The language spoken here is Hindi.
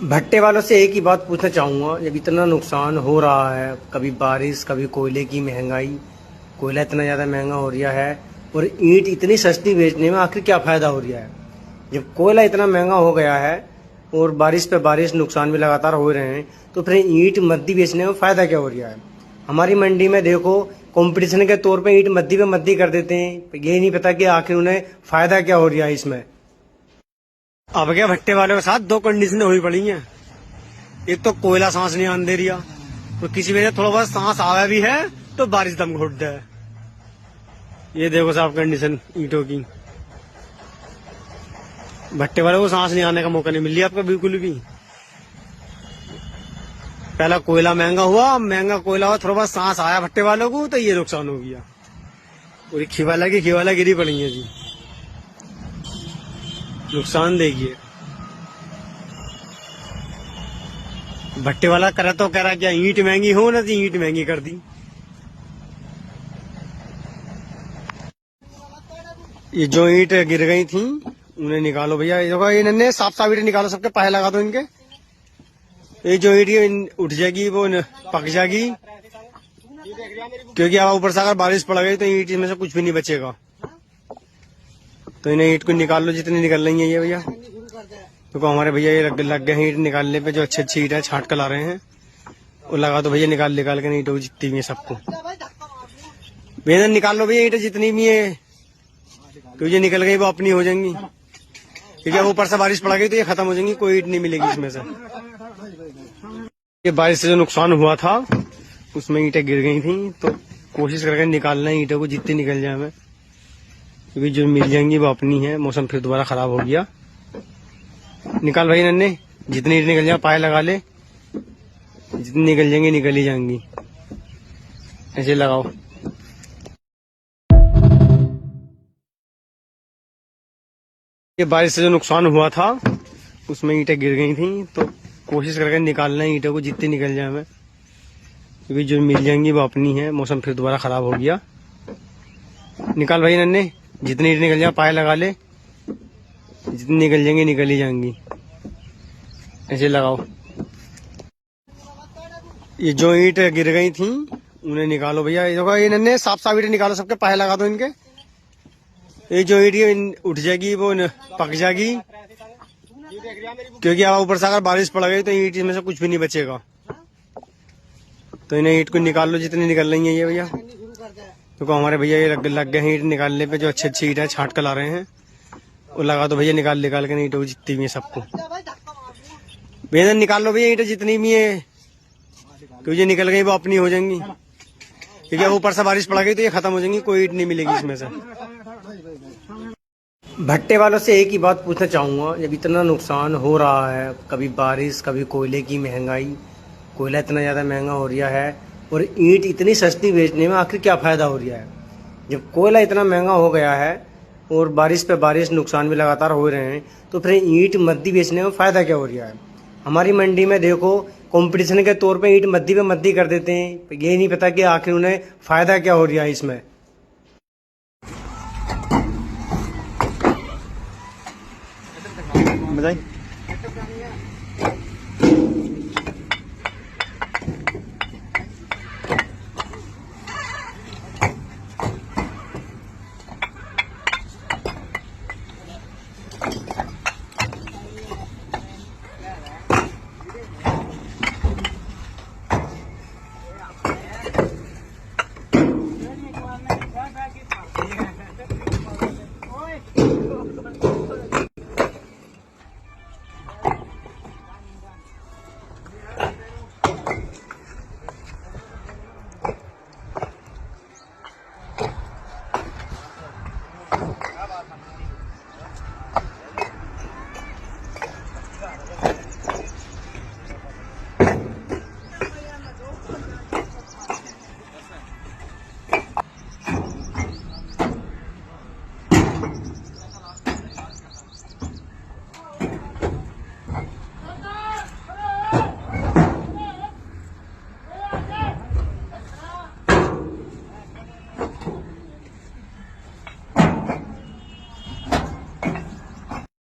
भट्टे वालों से एक ही बात पूछना चाहूँगा, जब इतना नुकसान हो रहा है, कभी बारिश कभी कोयले की महंगाई, कोयला इतना ज़्यादा महंगा हो रहा है और ईंट इतनी सस्ती बेचने में आखिर क्या फ़ायदा हो रहा है। जब कोयला इतना महंगा हो गया है और बारिश पे बारिश नुकसान भी लगातार हो रहे हैं, तो फिर ईंट मद्दी बेचने में फ़ायदा क्या हो रहा है। हमारी मंडी में देखो, कंपटीशन के तौर पर ईंट मद्दी पे मद्दी कर देते हैं, ये नहीं पता कि आखिर उन्हें फ़ायदा क्या हो रहा है इसमें। अब क्या भट्टे वालों के साथ दो कंडीशनें हुई पड़ी हैं। एक तो कोयला सांस नहीं आने दे रहा, तो किसी वजह थोड़ा बहुत सांस आया भी है तो बारिश दम घोट दे। ये देखो साहब कंडीशन ईंटों की। भट्टे वालों को सांस नहीं आने का मौका नहीं मिल रहा आपका बिल्कुल भी। पहला कोयला महंगा हुआ, महंगा कोयला हुआ, थोड़ा बहुत सांस आया भट्टे वालों को तो ये नुकसान हो गया। पूरी खिवाला की खिवाला गिरी पड़ी है जी। नुकसान देखिए। भट्टे वाला करा तो कह रहा क्या ईंट महंगी हो ना, तो ईंट महंगी कर दी। ये जो ईंट गिर गई थी उन्हें निकालो भैया। ये नन्हे साफ साफ ईंट निकालो, सबके पैसे लगा दो इनके। ये जो ईंट उठ जाएगी वो पक जाएगी, क्योंकि अब ऊपर से अगर बारिश पड़ गई तो ईंट में से कुछ भी नहीं बचेगा। तो इन्हें ईंट को निकाल लो जितनी निकल रही है ये भैया। तो हमारे भैया ये लग गए हैं ईंट निकालने पे, जो अच्छी अच्छी ईंट है छाट कर ला रहे हैं। और लगा दो भैया, निकाल के ईंटों जितनी भी है सबको भैया निकाल लो भैया, ईंटें जितनी भी है, क्योंकि ये निकल गई वो अपनी हो जाएंगी। क्योंकि अब ऊपर से बारिश पड़ गई तो ये खत्म हो जाएंगी, कोई ईंट नहीं मिलेगी इसमें से। ये बारिश से जो नुकसान हुआ था उसमें ईंटें गिर गई थी, तो कोशिश करके निकालना है ईंटों को जितनी निकल जाए हमें, क्योंकि जो मिल जाएंगी वो अपनी है। मौसम फिर दोबारा खराब हो गया। निकाल भाई नन्हे, जितनी ईंट निकल जाए पाए लगा ले, जितनी निकल जाएंगी निकल ही जाएंगी। ऐसे लगाओ। ये बारिश से जो नुकसान हुआ था उसमें ईंटें गिर गई थी, तो कोशिश करके निकालना है ईंटों को जितनी निकल जाए हमें, क्योंकि जो मिल जाएंगी वो अपनी है। मौसम फिर दोबारा खराब हो गया। निकाल भाई नन्हे, जितनी ईंट निकल जाए पाए लगा ले, जितनी निकल जाएंगी निकल ही जाएंगी। ऐसे लगाओ। ये जो ईंट गिर गई थी उन्हें निकालो भैया। ये नन्हे साफ साफ ईंट निकालो, सबके पैसे लगा दो इनके। ये जो ईंट उठ जाएगी वो पक जाएगी, क्योंकि अब ऊपर से अगर बारिश पड़ गई तो ईंट में से कुछ भी नहीं बचेगा। तो इन्हें ईंट को निकाल लो जितनी निकल रही है ये भैया। तो हमारे भैया ये लग गए हैं ईंट निकालने पे, जो अच्छी अच्छी ईंट है छाट कर ला रहे हैं। और लगा दो भैया, निकाल के ईंटों जितनी भी है सबको भैया निकाल लो भैया, ईंटें जितनी भी है, क्योंकि ये निकल गई वो अपनी हो जाएंगी। क्योंकि अब ऊपर से बारिश पड़ गई तो ये खत्म हो जाएंगी, कोई ईंट नहीं मिलेगी इसमें से। भट्टे वालों से एक ही बात पूछना चाहूँगा, जब इतना नुकसान हो रहा है, कभी बारिश कभी कोयले की महंगाई, कोयला इतना ज़्यादा महंगा हो रहा है और ईंट इतनी सस्ती बेचने में आखिर क्या फ़ायदा हो रहा है। जब कोयला इतना महंगा हो गया है और बारिश पे बारिश नुकसान भी लगातार हो रहे हैं, तो फिर ईंट मद्दी बेचने में फ़ायदा क्या हो रहा है। हमारी मंडी में देखो, कंपटीशन के तौर पे ईंट मद्दी पे मद्दी कर देते हैं, ये नहीं पता कि आखिर उन्हें फ़ायदा क्या हो रहा है इसमें। बताइए।